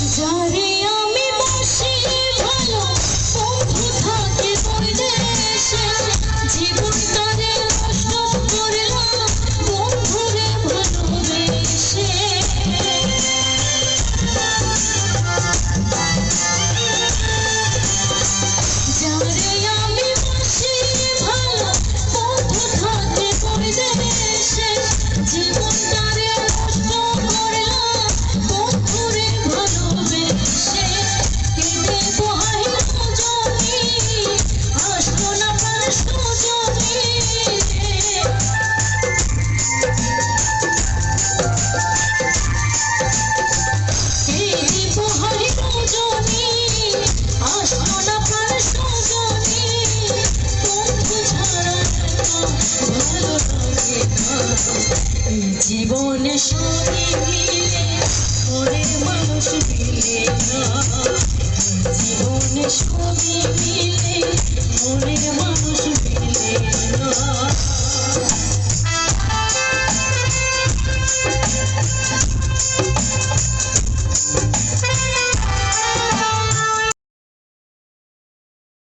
যারে আমি বসি ভালো বন্ধু থাকে বৈদেশে জীবনটারে নষ্ট করলাম বন্ধুরে ভালোবেসে যারে আমি বসি ভালো বন্ধু থাকে বৈদেশে জীবনটারে নষ্ট করলাম বন্ধুরে ভালোবেসে কেঁদে বহাই রজনী আসলো না প্রাণ সজনী কেঁদে বহাই রজনী আসলো না প্রাণ সজনী বন্ধু ছাড়া ভালো লাগে না এই জীবনে সবই মিলে মনের মানুষ মিলে না এই জীবনে সবই মিলে মনের